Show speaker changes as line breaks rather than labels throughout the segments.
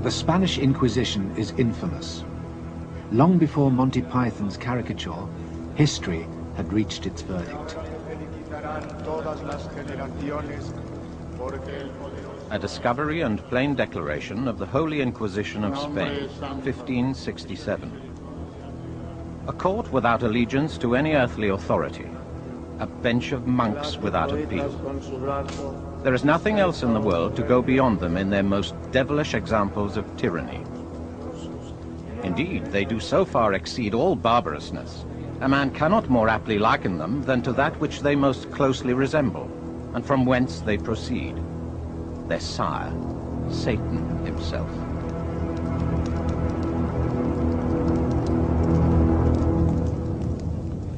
The Spanish Inquisition is infamous. Long before Monty Python's caricature, history had reached its verdict.
A discovery and plain declaration of the Holy Inquisition of Spain, 1567. A court without allegiance to any earthly authority. A bench of monks without appeal. There is nothing else in the world to go beyond them in their most devilish examples of tyranny. Indeed, they do so far exceed all barbarousness, a man cannot more aptly liken them than to that which they most closely resemble, and from whence they proceed. Their sire, Satan himself.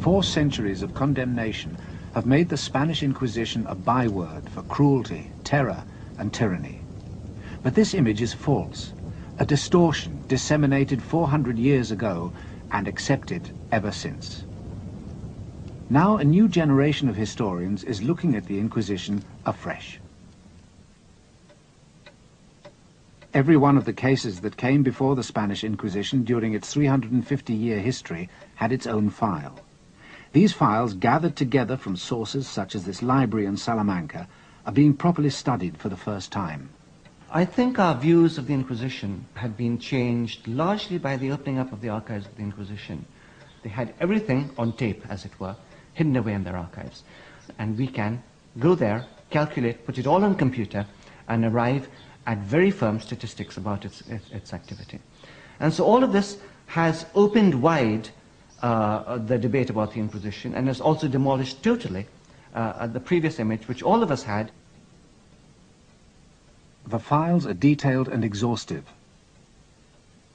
Four centuries of condemnation have made the Spanish Inquisition a byword for cruelty, terror, and tyranny. But this image is false, a distortion disseminated 400 years ago and accepted ever since. Now a new generation of historians is looking at the Inquisition afresh. Every one of the cases that came before the Spanish Inquisition during its 350-year history had its own file. These files, gathered together from sources such as this library in Salamanca, are being properly studied for the first time.
I think our views of the Inquisition had been changed largely by the opening up of the archives of the Inquisition. They had everything on tape, as it were, hidden away in their archives. And we can go there, calculate, put it all on computer, and arrive at very firm statistics about its activity. And so all of this has opened wide the debate about the Inquisition, and has also demolished totally the previous image which all of us had.
The files are detailed and exhaustive.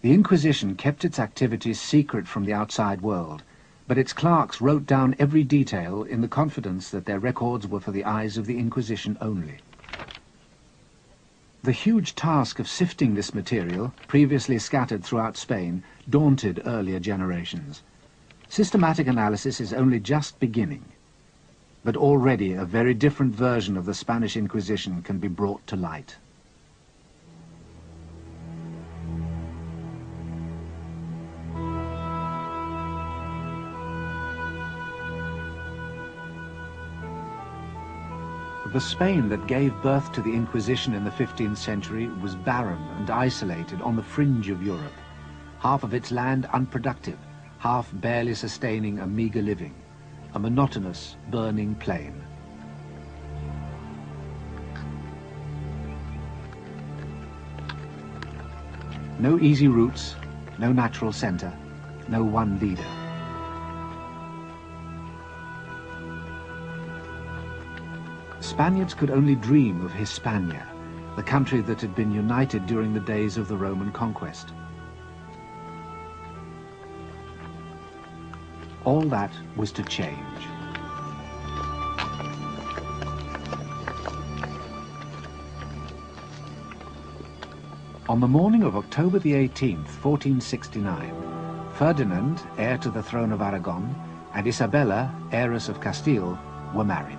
The Inquisition kept its activities secret from the outside world, but its clerks wrote down every detail in the confidence that their records were for the eyes of the Inquisition only. The huge task of sifting this material, previously scattered throughout Spain, daunted earlier generations. Systematic analysis is only just beginning, but already a very different version of the Spanish Inquisition can be brought to light. The Spain that gave birth to the Inquisition in the 15th century was barren and isolated on the fringe of Europe, half of its land unproductive, half barely sustaining a meager living, a monotonous, burning plain. No easy routes, no natural center, no one leader. Spaniards could only dream of Hispania, the country that had been united during the days of the Roman conquest. All that was to change. On the morning of October the 18th, 1469, Ferdinand, heir to the throne of Aragon, and Isabella, heiress of Castile, were married.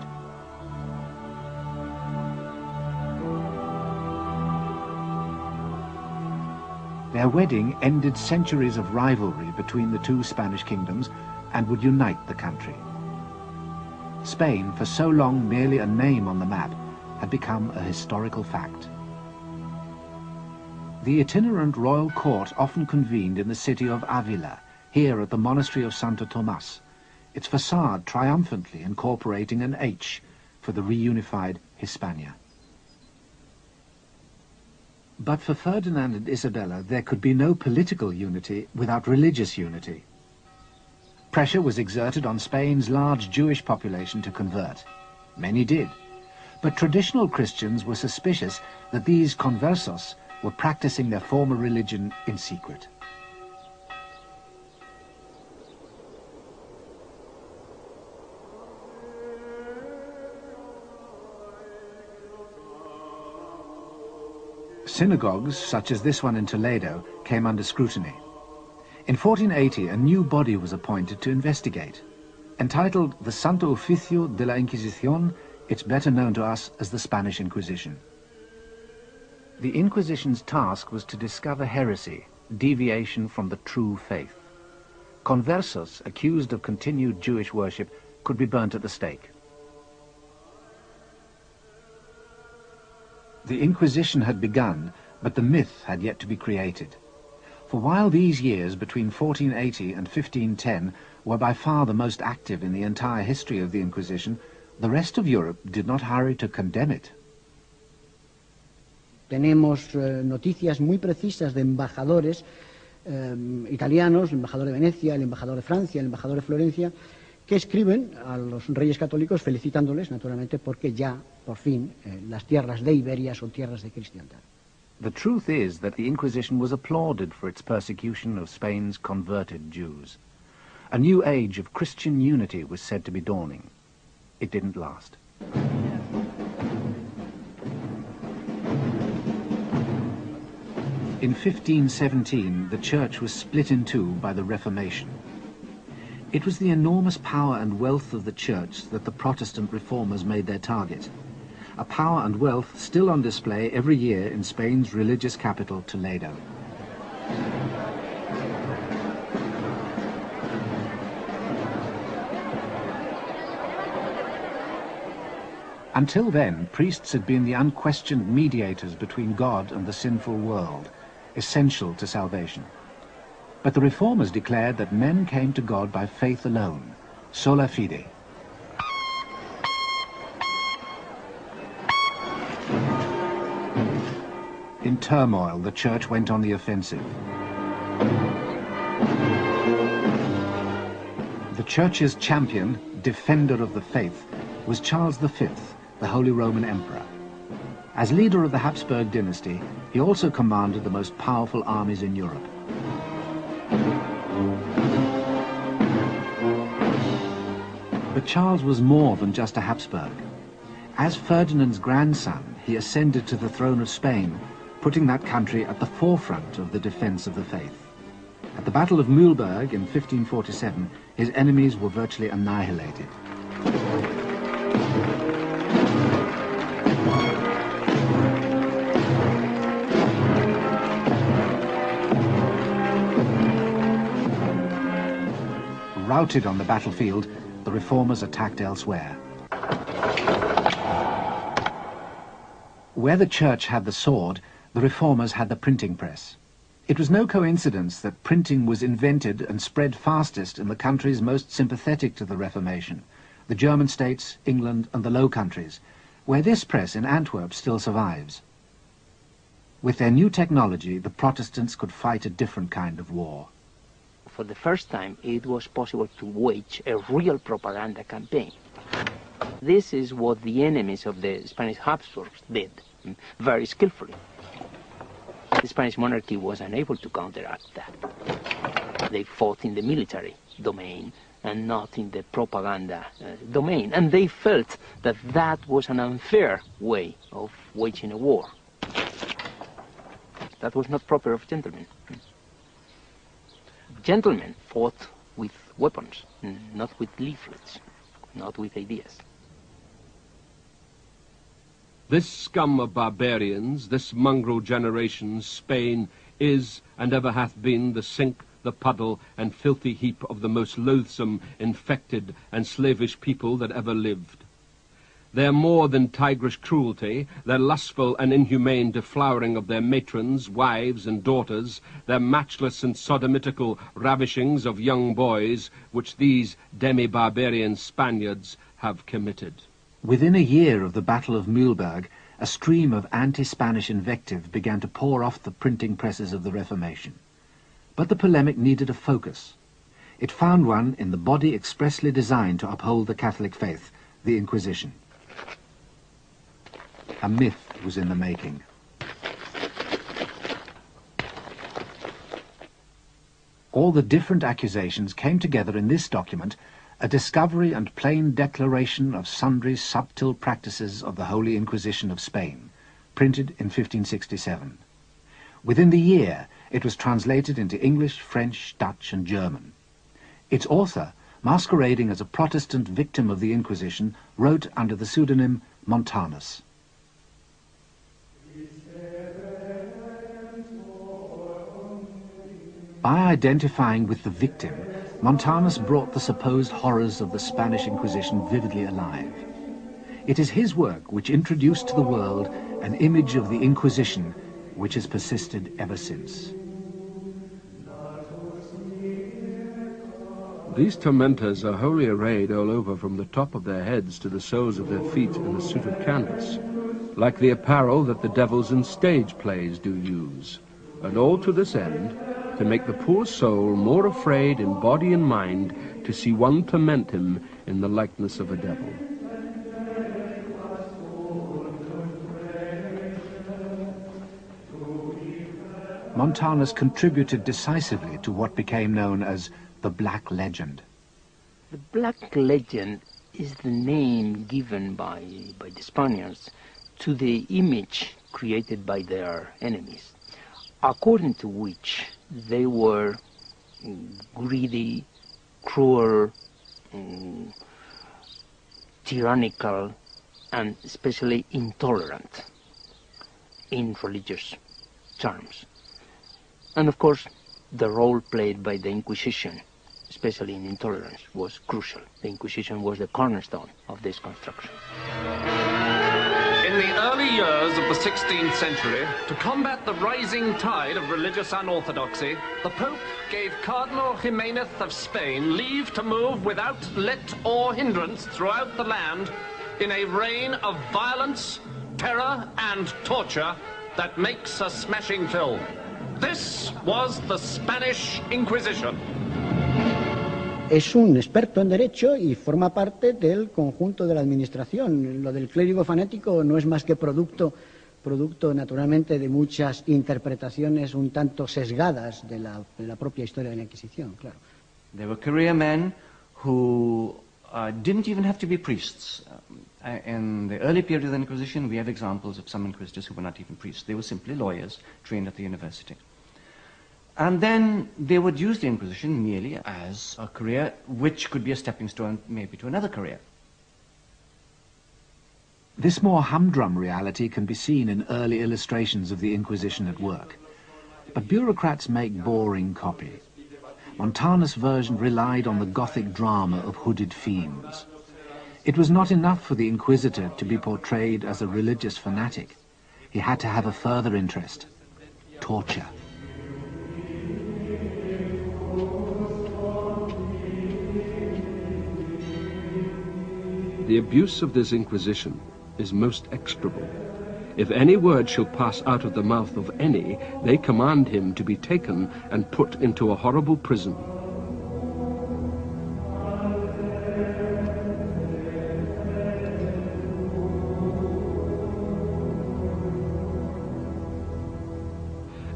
Their wedding ended centuries of rivalry between the two Spanish kingdoms and would unite the country. Spain, for so long merely a name on the map, had become a historical fact. The itinerant royal court often convened in the city of Avila, here at the monastery of Santo Tomas, its facade triumphantly incorporating an H for the reunified Hispania. But for Ferdinand and Isabella, there could be no political unity without religious unity. Pressure was exerted on Spain's large Jewish population to convert. Many did, but traditional Christians were suspicious that these conversos were practicing their former religion in secret. Synagogues, such as this one in Toledo, came under scrutiny. In 1480, a new body was appointed to investigate. Entitled the Santo Oficio de la Inquisición, it's better known to us as the Spanish Inquisition. The Inquisition's task was to discover heresy, deviation from the true faith. Conversos accused of continued Jewish worship could be burnt at the stake. The Inquisition had begun, but the myth had yet to be created. For while these years between 1480 and 1510 were by far the most active in the entire history of the Inquisition, the rest of Europe did not hurry to condemn it.
Tenemos noticias muy precisas de embajadores italianos, el embajador de Venecia, el embajador de Francia, el embajador de Florencia, que escriben a los reyes católicos felicitándoles, naturalmente, porque ya, por fin, las tierras de Iberia son tierras de cristiandad.
The truth is that the Inquisition was applauded for its persecution of Spain's converted Jews. A new age of Christian unity was said to be dawning. It didn't last. In 1517, the Church was split in two by the Reformation. It was the enormous power and wealth of the Church that the Protestant reformers made their target. A power and wealth still on display every year in Spain's religious capital, Toledo. Until then, priests had been the unquestioned mediators between God and the sinful world, essential to salvation. But the reformers declared that men came to God by faith alone, sola fide. In turmoil, the Church went on the offensive. The Church's champion, defender of the faith, was Charles V, the Holy Roman Emperor. As leader of the Habsburg dynasty, he also commanded the most powerful armies in Europe. But Charles was more than just a Habsburg. As Ferdinand's grandson, he ascended to the throne of Spain, putting that country at the forefront of the defense of the faith. At the Battle of Mühlberg in 1547, his enemies were virtually annihilated. Routed on the battlefield, the reformers attacked elsewhere. Where the Church had the sword, the reformers had the printing press. It was no coincidence that printing was invented and spread fastest in the countries most sympathetic to the Reformation, the German states, England, and the Low Countries, where this press in Antwerp still survives. With their new technology, the Protestants could fight a different kind of war.
For the first time, it was possible to wage a real propaganda campaign. This is what the enemies of the Spanish Habsburgs did, very skillfully. The Spanish monarchy was unable to counteract that. They fought in the military domain and not in the propaganda domain, and they felt that that was an unfair way of waging a war. That was not proper of gentlemen. Gentlemen fought with weapons, not with leaflets, not with ideas.
This scum of barbarians, this mongrel generation, Spain, is and ever hath been the sink, the puddle, and filthy heap of the most loathsome, infected, and slavish people that ever lived. Their more than tigerish cruelty, their lustful and inhumane deflowering of their matrons, wives, and daughters, their matchless and sodomitical ravishings of young boys, which these demi-barbarian Spaniards have committed.
Within a year of the Battle of Mühlberg, a stream of anti-Spanish invective began to pour off the printing presses of the Reformation. But the polemic needed a focus. It found one in the body expressly designed to uphold the Catholic faith, the Inquisition. A myth was in the making. All the different accusations came together in this document, a discovery and plain declaration of sundry subtle practices of the Holy Inquisition of Spain, printed in 1567. Within the year, it was translated into English, French, Dutch, and German. Its author, masquerading as a Protestant victim of the Inquisition, wrote under the pseudonym Montanus. By identifying with the victim, Montanus brought the supposed horrors of the Spanish Inquisition vividly alive. It is his work which introduced to the world an image of the Inquisition which has persisted ever since.
These tormentors are wholly arrayed all over from the top of their heads to the soles of their feet in a suit of canvas, like the apparel that the devils in stage plays do use, and all to this end, to make the poor soul more afraid in body and mind to see one torment him in the likeness of a devil.
Montanus contributed decisively to what became known as the Black Legend.
The Black Legend is the name given by the Spaniards to the image created by their enemies, according to which they were greedy, cruel, tyrannical, and especially intolerant in religious terms. And of course, the role played by the Inquisition, especially in intolerance, was crucial. The Inquisition was the cornerstone of this construction.
In the early years of the 16th century, to combat the rising tide of religious unorthodoxy, the Pope gave Cardinal Ximenez of Spain leave to move without let or hindrance throughout the land in a reign of violence, terror, and torture that makes a smashing film. This was the Spanish Inquisition.
Es un experto en derecho y forma parte del conjunto de la administración. Lo del clérigo fanático no es más que producto naturalmente de muchas interpretaciones un tanto sesgadas de la propia historia de la Inquisición, claro.
There were career men who didn't even have to be priests. In the early period of the Inquisition, we have examples of some inquisitors who were not even priests. They were simply lawyers trained at the university. And then they would use the Inquisition merely as a career which could be a stepping stone maybe to another career.
This more humdrum reality can be seen in early illustrations of the Inquisition at work. But bureaucrats make boring copy. Montanus' version relied on the Gothic drama of hooded fiends. It was not enough for the Inquisitor to be portrayed as a religious fanatic. He had to have a further interest: torture.
The abuse of this Inquisition is most execrable. If any word shall pass out of the mouth of any, they command him to be taken and put into a horrible prison.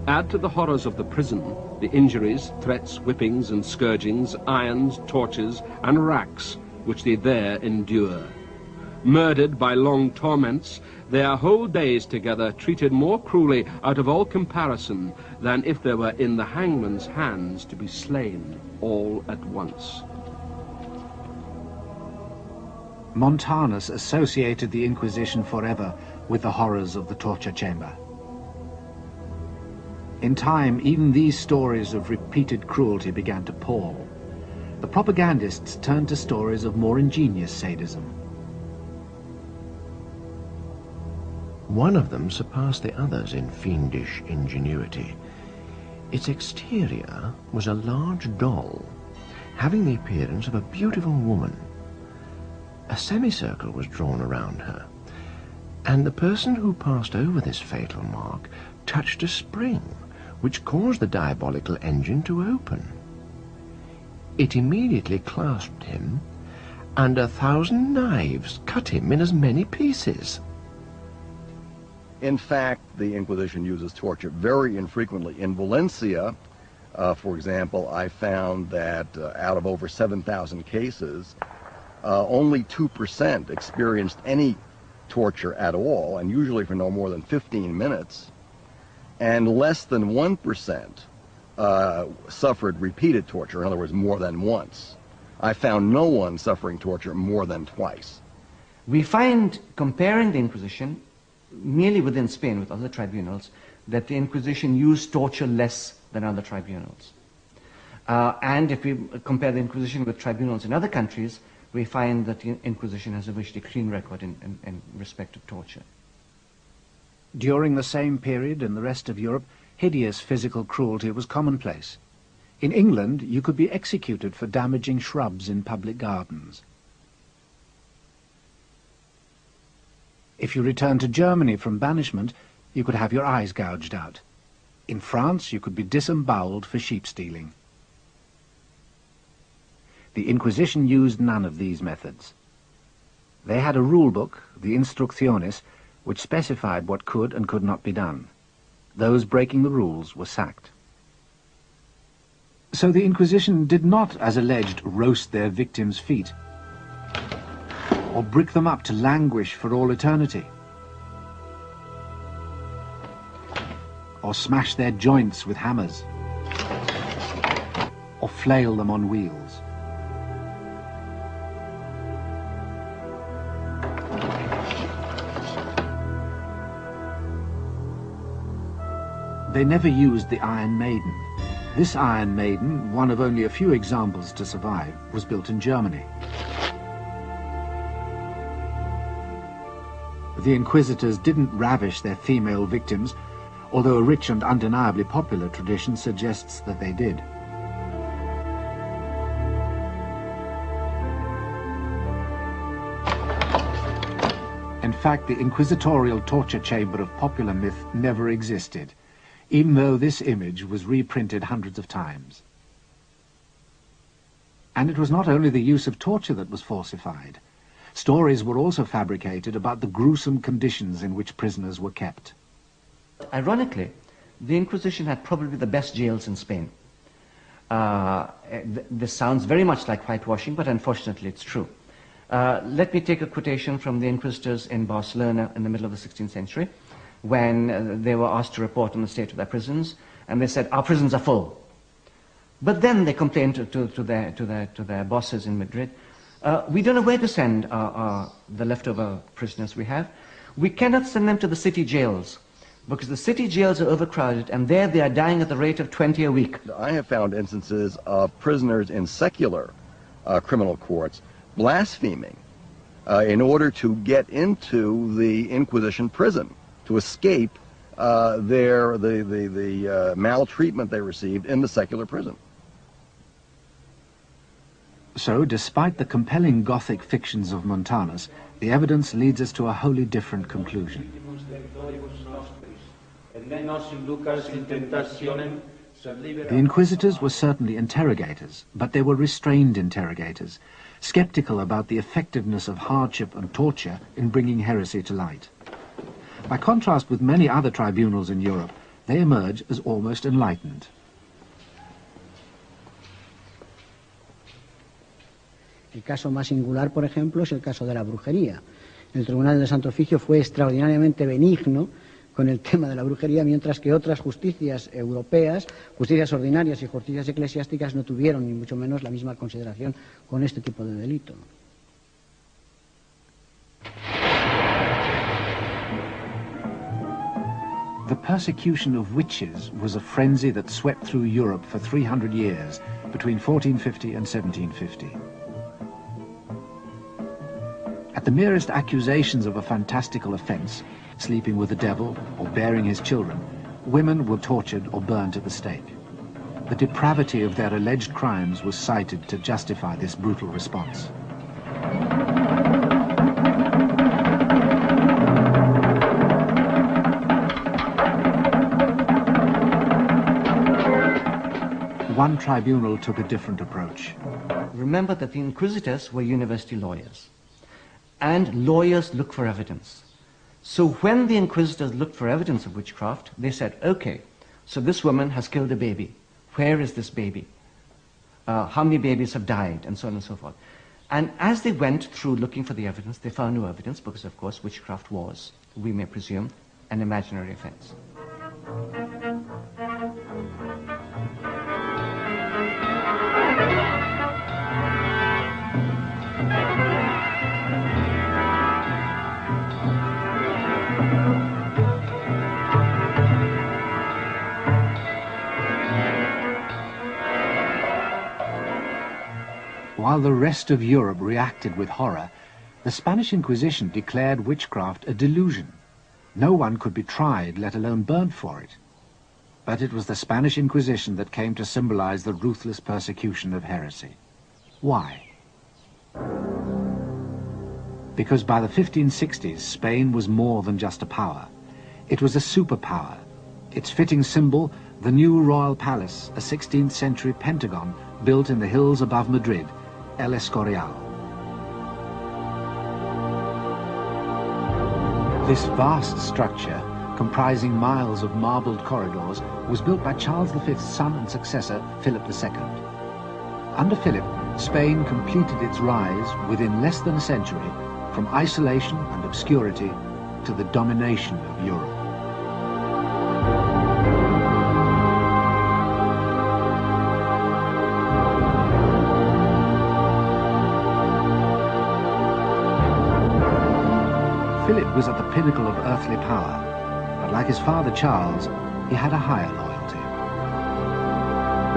Add to the horrors of the prison the injuries, threats, whippings and scourgings, irons, tortures and racks which they there endure. Murdered by long torments, they are whole days together treated more cruelly out of all comparison than if they were in the hangman's hands to be slain all at once.
Montanus associated the Inquisition forever with the horrors of the torture chamber. In time, even these stories of repeated cruelty began to pall. The propagandists turned to stories of more ingenious sadism.
One of them surpassed the others in fiendish ingenuity. Its exterior was a large doll, having the appearance of a beautiful woman. A semicircle was drawn around her, and the person who passed over this fatal mark touched a spring, which caused the diabolical engine to open. It immediately clasped him, and 1,000 knives cut him in as many pieces.
In fact, the Inquisition uses torture very infrequently. In Valencia, for example, I found that out of over 7,000 cases, only 2% experienced any torture at all, and usually for no more than 15 minutes, and less than 1% suffered repeated torture, in other words, more than once. I found no one suffering torture more than twice.
We find, comparing the Inquisition merely within Spain with other tribunals, that the Inquisition used torture less than other tribunals. And if we compare the Inquisition with tribunals in other countries, we find that the Inquisition has a virtually clean record in respect of torture.
During the same period in the rest of Europe, hideous physical cruelty was commonplace. In England, you could be executed for damaging shrubs in public gardens. If you returned to Germany from banishment, you could have your eyes gouged out. In France, you could be disemboweled for sheep stealing. The Inquisition used none of these methods. They had a rule book, the Instrucciones, which specified what could and could not be done. Those breaking the rules were sacked. So the Inquisition did not, as alleged, roast their victims' feet, or brick them up to languish for all eternity, or smash their joints with hammers, or flail them on wheels. They never used the Iron Maiden. This Iron Maiden, one of only a few examples to survive, was built in Germany. The Inquisitors didn't ravish their female victims, although a rich and undeniably popular tradition suggests that they did. In fact, the inquisitorial torture chamber of popular myth never existed, even though this image was reprinted hundreds of times. And it was not only the use of torture that was falsified. Stories were also fabricated about the gruesome conditions in which prisoners were kept.
Ironically, the Inquisition had probably the best jails in Spain. This sounds very much like whitewashing, but unfortunately it's true. Let me take a quotation from the Inquisitors in Barcelona in the middle of the 16th century, when they were asked to report on the state of their prisons, and they said, "Our prisons are full." But then they complained to their bosses in Madrid, "We don't know where to send the leftover prisoners we have. We cannot send them to the city jails, because the city jails are overcrowded, and there they are dying at the rate of 20 a week."
I have found instances of prisoners in secular criminal courts blaspheming in order to get into the Inquisition prison, to escape the maltreatment they received in the secular prison.
So, despite the compelling Gothic fictions of Montanus, the evidence leads us to a wholly different conclusion. The Inquisitors were certainly interrogators, but they were restrained interrogators, skeptical about the effectiveness of hardship and torture in bringing heresy to light. By contrast with many other tribunals in Europe, they emerge as almost enlightened.
El caso más singular, por ejemplo, es el caso de la brujería. El Tribunal del Santo Oficio fue extraordinariamente benigno con el tema de la brujería, mientras que otras justicias europeas, justicias ordinarias y justicias eclesiásticas no tuvieron ni mucho menos la misma consideración con este tipo de delito.
The persecution of witches was a frenzy that swept through Europe for 300 years, between 1450 and 1750. At the merest accusations of a fantastical offence, sleeping with the devil or bearing his children, women were tortured or burned at the stake. The depravity of their alleged crimes was cited to justify this brutal response. One tribunal took a different approach.
Remember that the Inquisitors were university lawyers, and lawyers look for evidence. So when the Inquisitors looked for evidence of witchcraft, they said, okay, so this woman has killed a baby. Where is this baby? How many babies have died? And so on and so forth. And as they went through looking for the evidence, they found no evidence because, of course, witchcraft was, we may presume, an imaginary offense.
while the rest of Europe reacted with horror, the Spanish Inquisition declared witchcraft a delusion. No one could be tried, let alone burnt for it. But it was the Spanish Inquisition that came to symbolize the ruthless persecution of heresy. Why? Because by the 1560s, Spain was more than just a power. It was a superpower. Its fitting symbol, the new royal palace, a 16th century pentagon built in the hills above Madrid, El Escorial. This vast structure, comprising miles of marbled corridors, was built by Charles V's son and successor, Philip II. Under Philip, Spain completed its rise within less than a century from isolation and obscurity to the domination of Europe. Philip was at the pinnacle of earthly power, but like his father Charles, he had a higher loyalty.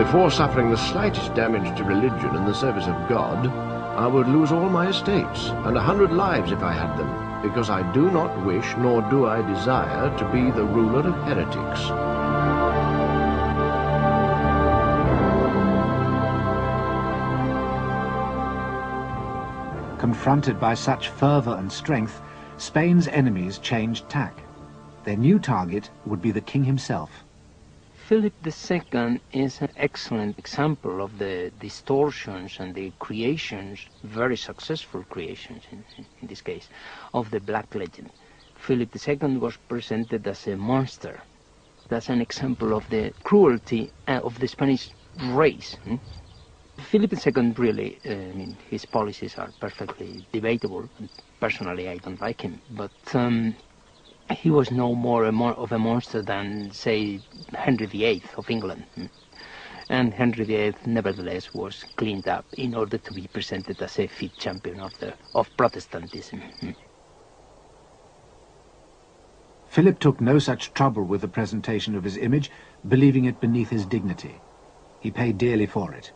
Before suffering the slightest damage to religion in the service of God, I would lose all my estates and 100 lives if I had them, because I do not wish, nor do I desire, to be the ruler of heretics.
Confronted by such fervor and strength, Spain's enemies changed tack. Their new target would be the king himself.
Philip II is an excellent example of the distortions and the creations, very successful creations in this case, of the Black Legend. Philip II was presented as a monster. That's an example of the cruelty of the Spanish race. Philip II really, his policies are perfectly debatable. Personally, I don't like him, but he was no more of a monster than, say, Henry VIII of England. And Henry VIII, nevertheless, was cleaned up in order to be presented as a fit champion of Protestantism.
Philip took no such trouble with the presentation of his image, believing it beneath his dignity. He paid dearly for it.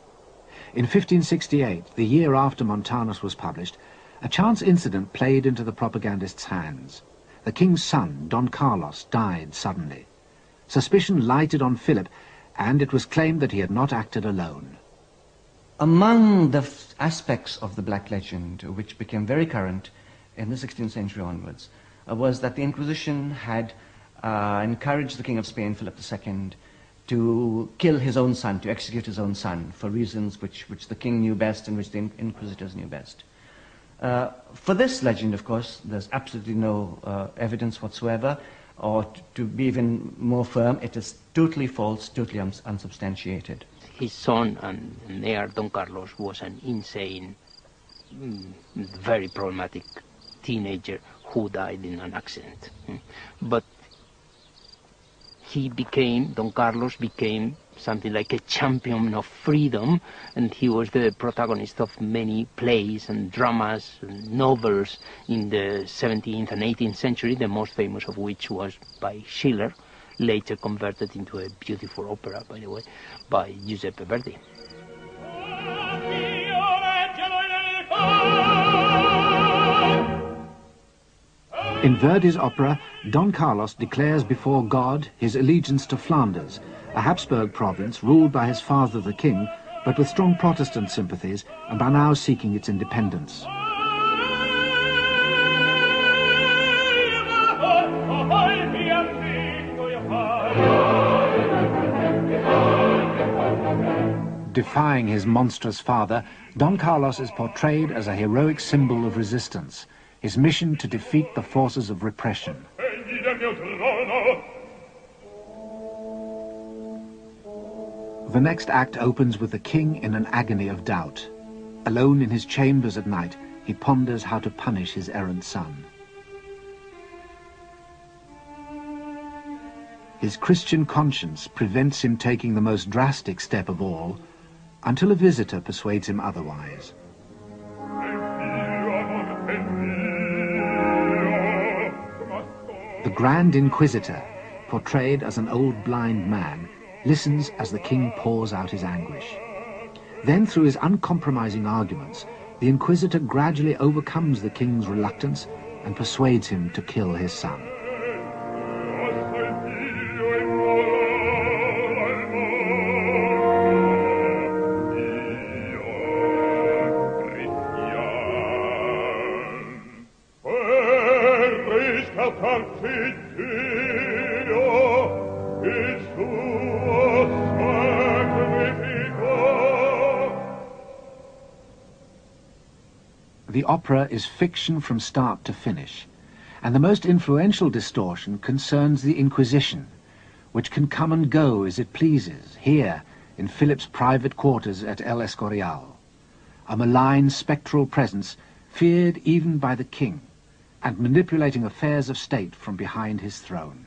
In 1568, the year after Montanus was published, a chance incident played into the propagandist's hands. The king's son, Don Carlos, died suddenly. Suspicion lighted on Philip, and it was claimed that he had not acted alone.
Among the aspects of the Black Legend, which became very current in the 16th century onwards, was that the Inquisition had encouraged the King of Spain, Philip II, to kill his own son, to execute his own son, for reasons which the king knew best and which the inquisitors knew best. For this legend, of course, there's absolutely no evidence whatsoever, or to be even more firm, it is totally false, totally unsubstantiated.
His son and heir, Don Carlos, was an insane, very problematic teenager who died in an accident. But Don Carlos became something like a champion of freedom, and he was the protagonist of many plays and dramas and novels in the 17th and 18th century, the most famous of which was by Schiller, later converted into a beautiful opera, by the way, by Giuseppe Verdi.
In Verdi's opera, Don Carlos declares before God his allegiance to Flanders, a Habsburg province ruled by his father the king, but with strong Protestant sympathies, and by now seeking its independence. Defying his monstrous father, Don Carlos is portrayed as a heroic symbol of resistance, his mission to defeat the forces of repression. The next act opens with the king in an agony of doubt. Alone in his chambers at night, he ponders how to punish his errant son. His Christian conscience prevents him taking the most drastic step of all, until a visitor persuades him otherwise. The Grand Inquisitor, portrayed as an old blind man, listens as the king pours out his anguish. Then, through his uncompromising arguments, the Inquisitor gradually overcomes the king's reluctance and persuades him to kill his son. The opera is fiction from start to finish, and the most influential distortion concerns the Inquisition, which can come and go as it pleases here in Philip's private quarters at El Escorial, a malign spectral presence feared even by the king, and manipulating affairs of state from behind his throne.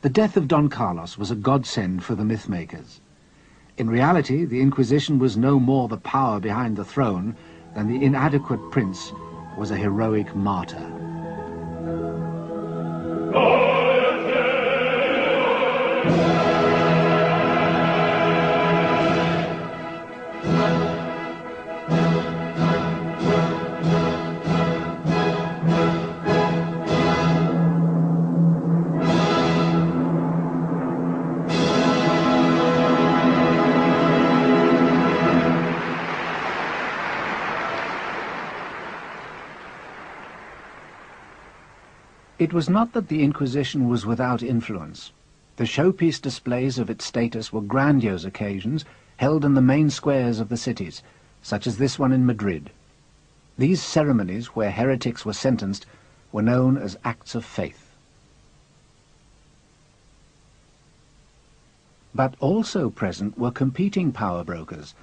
The death of Don Carlos was a godsend for the mythmakers. In reality, the Inquisition was no more the power behind the throne than the inadequate prince was a heroic martyr. It was not that the Inquisition was without influence. The showpiece displays of its status were grandiose occasions held in the main squares of the cities, such as this one in Madrid. These ceremonies, where heretics were sentenced, were known as acts of faith. But also present were competing power brokers,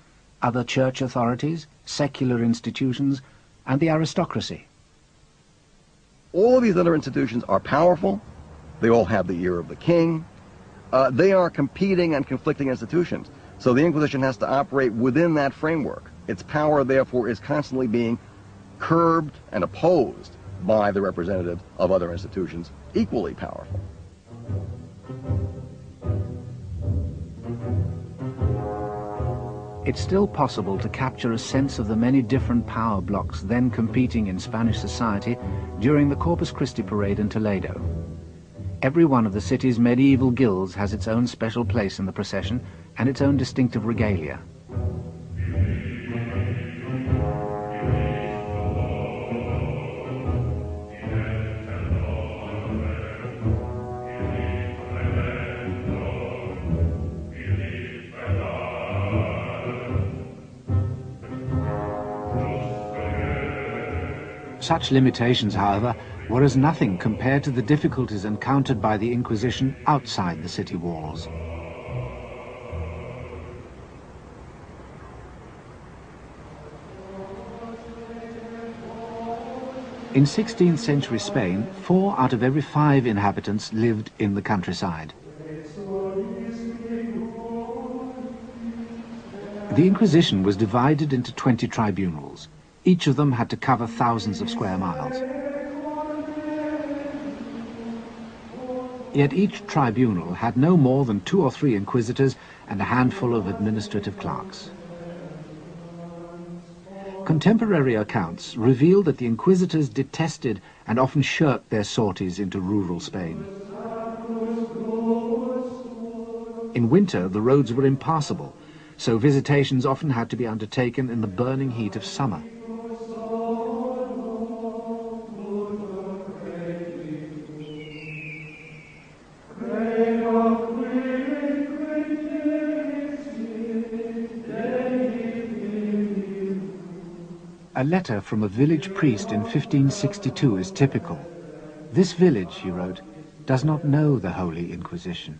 other church authorities, secular institutions, and the aristocracy.
All of these other institutions are powerful. They all have the ear of the king. They are competing and conflicting institutions. So the Inquisition has to operate within that framework. Its power, therefore, is constantly being curbed and opposed by the representatives of other institutions equally powerful.
It's still possible to capture a sense of the many different power blocks then competing in Spanish society during the Corpus Christi parade in Toledo. Every one of the city's medieval guilds has its own special place in the procession and its own distinctive regalia. Such limitations, however, were as nothing compared to the difficulties encountered by the Inquisition outside the city walls. In 16th century Spain, 4 out of every 5 inhabitants lived in the countryside. The Inquisition was divided into 20 tribunals. Each of them had to cover thousands of square miles. Yet each tribunal had no more than 2 or 3 inquisitors and a handful of administrative clerks. Contemporary accounts reveal that the inquisitors detested and often shirked their sorties into rural Spain. In winter, the roads were impassable, so visitations often had to be undertaken in the burning heat of summer. A letter from a village priest in 1562 is typical. This village, he wrote, does not know the Holy Inquisition.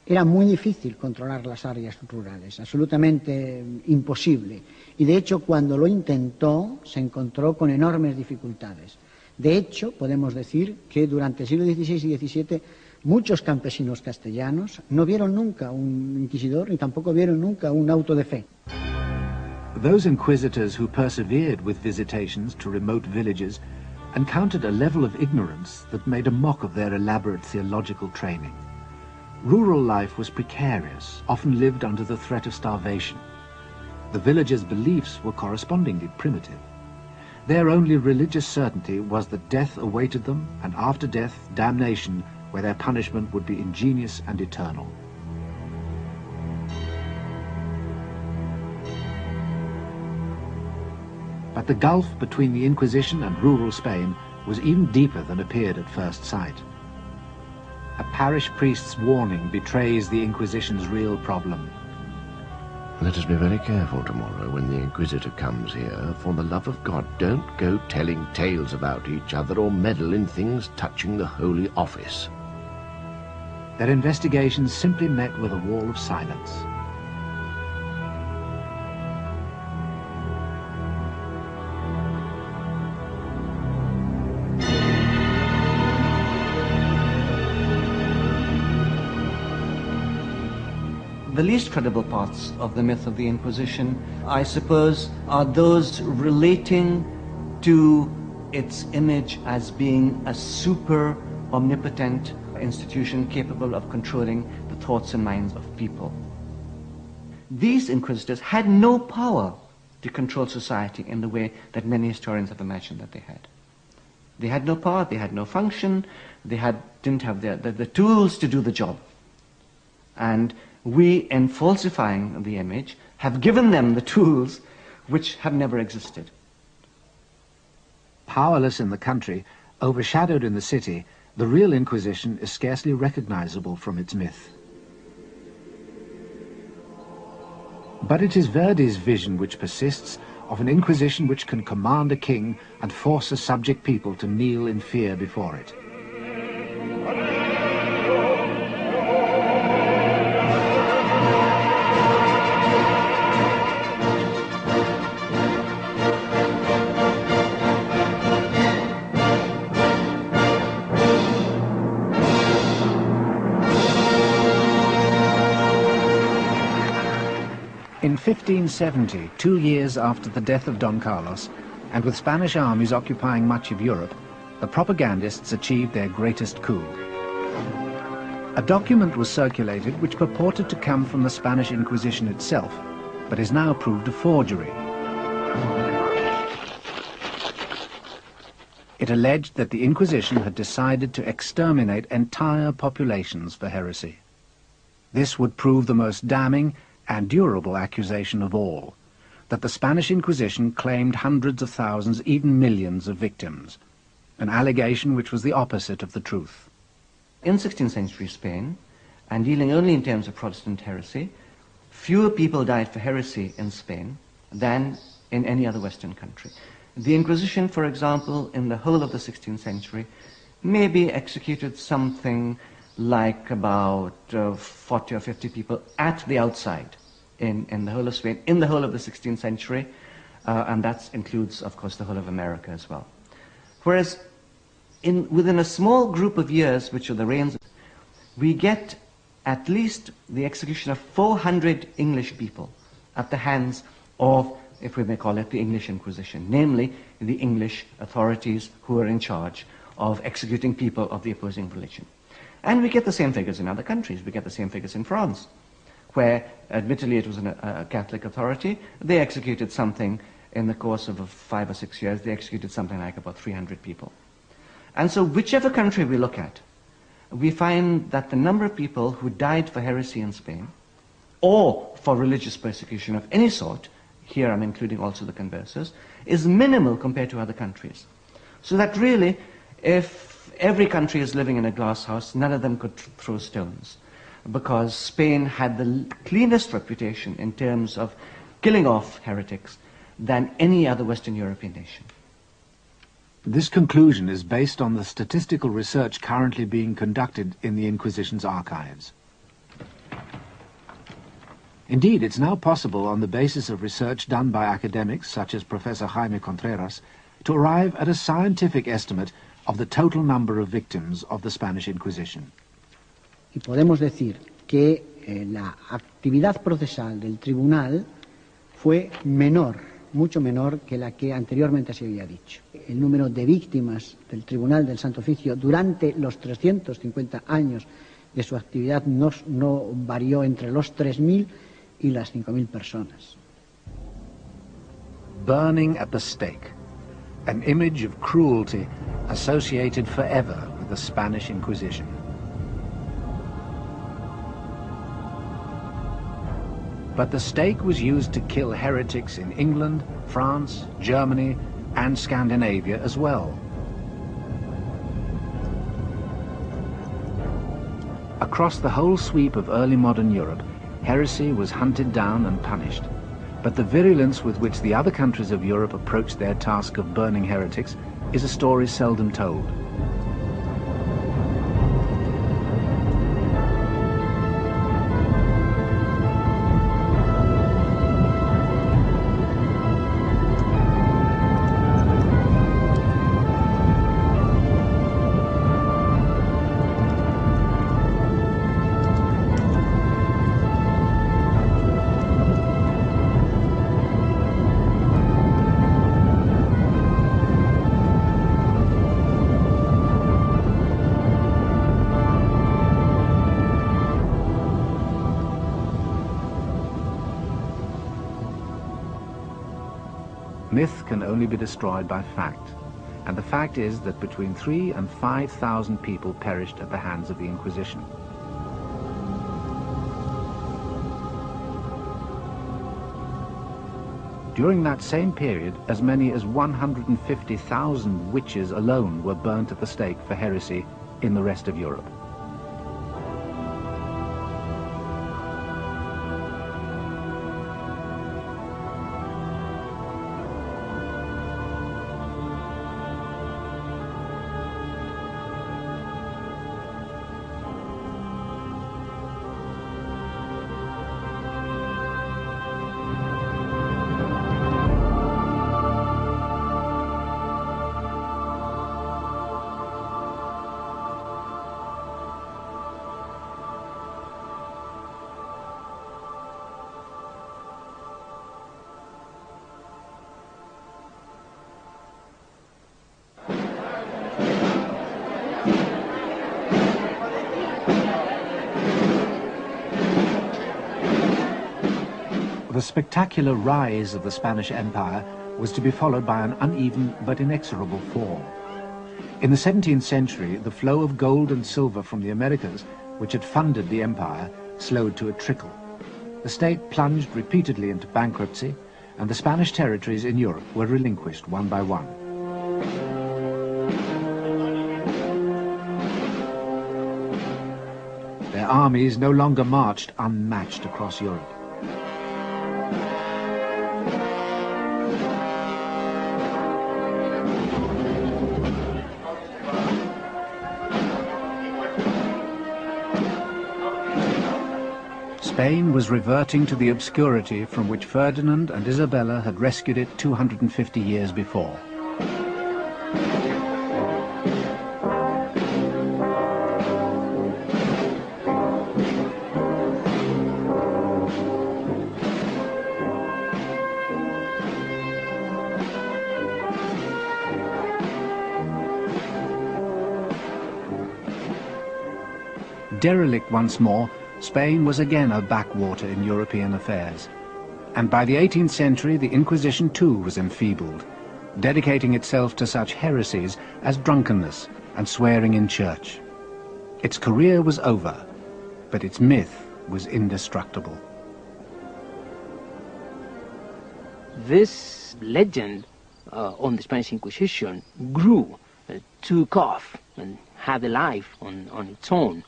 Era muy difícil controlar las áreas rurales, absolutamente imposible. Y de hecho, cuando lo intentó, se encontró con enormes dificultades. De hecho, podemos decir que durante el siglo XVI y XVII, muchos campesinos castellanos no vieron nunca un inquisidor, ni tampoco vieron nunca un auto de fe.
Those inquisitors who persevered with visitations to remote villages encountered a level of ignorance that made a mock of their elaborate theological training. Rural life was precarious, often lived under the threat of starvation. The villagers' beliefs were correspondingly primitive. Their only religious certainty was that death awaited them, and after death, damnation, where their punishment would be ingenious and eternal. But the gulf between the Inquisition and rural Spain was even deeper than appeared at first sight. A parish priest's warning betrays the Inquisition's real problem.
Let us be very careful tomorrow when the Inquisitor comes here. For the love of God, don't go telling tales about each other or meddle in things touching the Holy Office.
Their investigations simply met with a wall of silence.
The least credible parts of the myth of the Inquisition, I suppose, are those relating to its image as being a super omnipotent institution capable of controlling the thoughts and minds of people. These inquisitors had no power to control society in the way that many historians have imagined that they had. They had no power, they had no function, they didn't have the tools to do the job. And we, in falsifying the image, have given them the tools which have never existed.
Powerless in the country, overshadowed in the city, the real Inquisition is scarcely recognizable from its myth. But it is Verdi's vision which persists of an Inquisition which can command a king and force a subject people to kneel in fear before it. In 1570, 2 years after the death of Don Carlos, and with Spanish armies occupying much of Europe, the propagandists achieved their greatest coup. A document was circulated which purported to come from the Spanish Inquisition itself, but is now proved a forgery. It alleged that the Inquisition had decided to exterminate entire populations for heresy. This would prove the most damning and durable accusation of all, that the Spanish Inquisition claimed hundreds of thousands, even millions of victims, an allegation which was the opposite of the truth.
In 16th century Spain, and dealing only in terms of Protestant heresy, fewer people died for heresy in Spain than in any other Western country. The Inquisition, for example, in the whole of the 16th century, maybe executed something like about 40 or 50 people at the outside in the whole of Spain, in the whole of the 16th century, and that includes, of course, the whole of America as well. Whereas within a small group of years, which are the reigns, we get at least the execution of 400 English people at the hands of, if we may call it, the English Inquisition, namely the English authorities who are in charge of executing people of the opposing religion. And we get the same figures in other countries. We get the same figures in France, where admittedly it was a Catholic authority. They executed something in the course of 5 or 6 years. They executed something like about 300 people. And so whichever country we look at, we find that the number of people who died for heresy in Spain, or for religious persecution of any sort, here I'm including also the conversos, is minimal compared to other countries. So that really, if every country is living in a glass house, none of them could throw stones, because Spain had the cleanest reputation in terms of killing off heretics than any other Western European nation.
This conclusion is based on the statistical research currently being conducted in the Inquisition's archives. Indeed, it's now possible, on the basis of research done by academics such as Professor Jaime Contreras, to arrive at a scientific estimate of the total number of victims of the Spanish Inquisition.
Y podemos decir que la actividad procesal del tribunal fue menor mucho menor que la que anteriormente se había dicho. El número de víctimas del Tribunal del Santo Oficio durante los 350 años de su actividad no varió entre los 3.000 y las 5.000 personas.
Burning at the stake, an image of cruelty associated forever with the Spanish Inquisition. But the stake was used to kill heretics in England, France, Germany, and Scandinavia as well. Across the whole sweep of early modern Europe, heresy was hunted down and punished. But the virulence with which the other countries of Europe approached their task of burning heretics is a story seldom told. Myth can only be destroyed by fact, and the fact is that between 3,000 and 5,000 people perished at the hands of the Inquisition. During that same period, as many as 150,000 witches alone were burnt at the stake for heresy in the rest of Europe. The spectacular rise of the Spanish Empire was to be followed by an uneven but inexorable fall. In the 17th century, the flow of gold and silver from the Americas, which had funded the empire, slowed to a trickle. The state plunged repeatedly into bankruptcy, and the Spanish territories in Europe were relinquished one by one. Their armies no longer marched unmatched across Europe. Spain was reverting to the obscurity from which Ferdinand and Isabella had rescued it 250 years before. Derelict once more, Spain was again a backwater in European affairs. And by the 18th century, the Inquisition too was enfeebled, dedicating itself to such heresies as drunkenness and swearing in church. Its career was over, but its myth was indestructible.
This legend on the Spanish Inquisition grew, took off, and had a life on its own.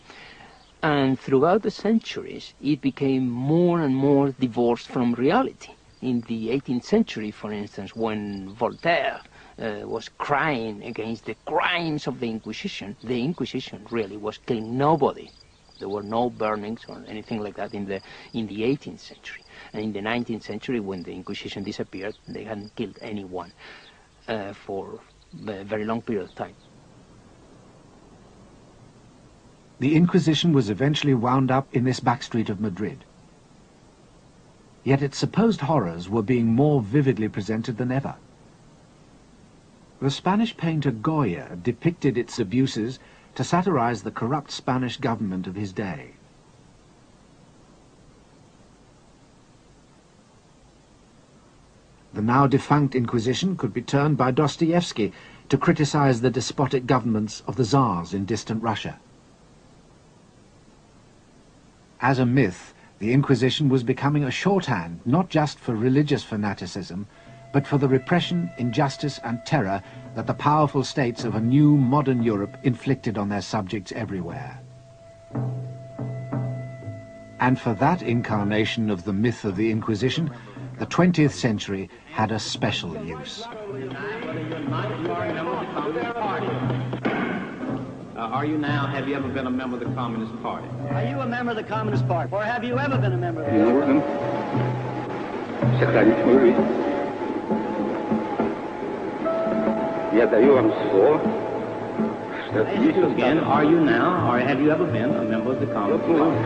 And throughout the centuries, it became more and more divorced from reality. In the 18th century, for instance, when Voltaire was crying against the crimes of the Inquisition really was killing nobody. There were no burnings or anything like that in the 18th century. And in the 19th century, when the Inquisition disappeared, they hadn't killed anyone for a very long period of time.
The Inquisition was eventually wound up in this backstreet of Madrid. Yet its supposed horrors were being more vividly presented than ever. The Spanish painter Goya depicted its abuses to satirize the corrupt Spanish government of his day. The now defunct Inquisition could be turned by Dostoevsky to criticize the despotic governments of the Tsars in distant Russia. As a myth, the Inquisition was becoming a shorthand not just for religious fanaticism, but for the repression, injustice and terror that the powerful states of a new modern Europe inflicted on their subjects everywhere. And for that incarnation of the myth of the Inquisition, the 20th century had a special use.
Are you now, have you ever been a member of the Communist Party?
Are you a member of the Communist Party? Or have you ever been a member of the Communist Party?
I ask you again, are you now, or have you ever been a member of the Communist Party?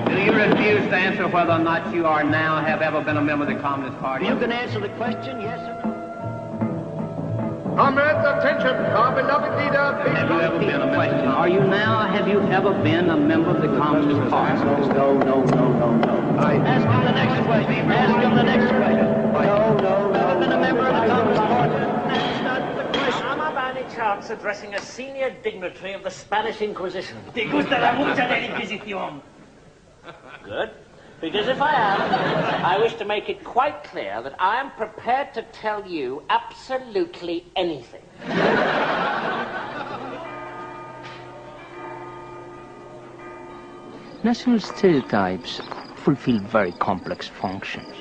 Do you refuse to answer whether or not you are now, have ever been a member of the Communist Party?
You can answer the question, yes or no.
Comrades, attention! Our beloved leader,
have you ever been a question? Are you now, have you ever been a member of the Communist Party? No.
Ask him the next question. Ask him the next question. No. Ever been a member of the Communist Party? That's not the question.
Am I by any chance addressing a senior dignitary of the Spanish Inquisition?
¿Te gusta la mucha de la Inquisición?
Good. Because if I am, I wish to make it quite clear that I am prepared to tell you absolutely anything.
National stereotypes fulfill very complex functions.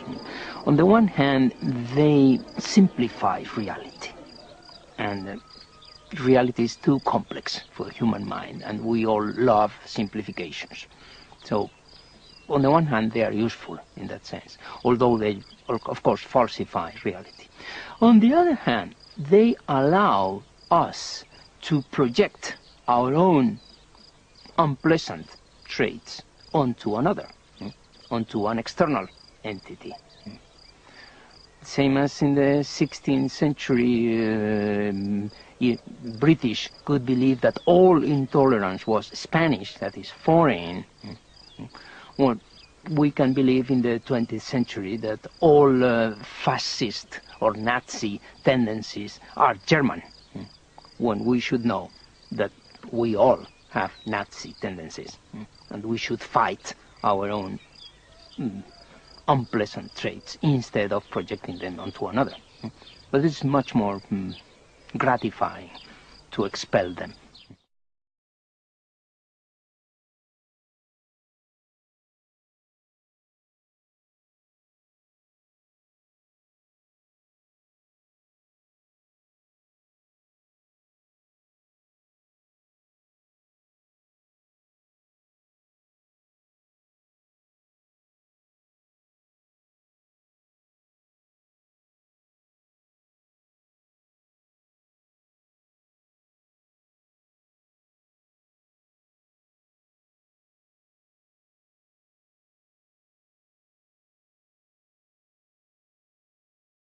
On the one hand, they simplify reality. And reality is too complex for the human mind, and we all love simplifications. So, on the one hand, they are useful in that sense, although they, of course, falsify reality. On the other hand, they allow us to project our own unpleasant traits onto another, onto an external entity. Same as in the 16th century, British could believe that all intolerance was Spanish, that is foreign. Well, we can believe in the 20th century that all fascist or Nazi tendencies are German, when we should know that we all have Nazi tendencies, and we should fight our own unpleasant traits instead of projecting them onto another. But it's much more gratifying to expel them.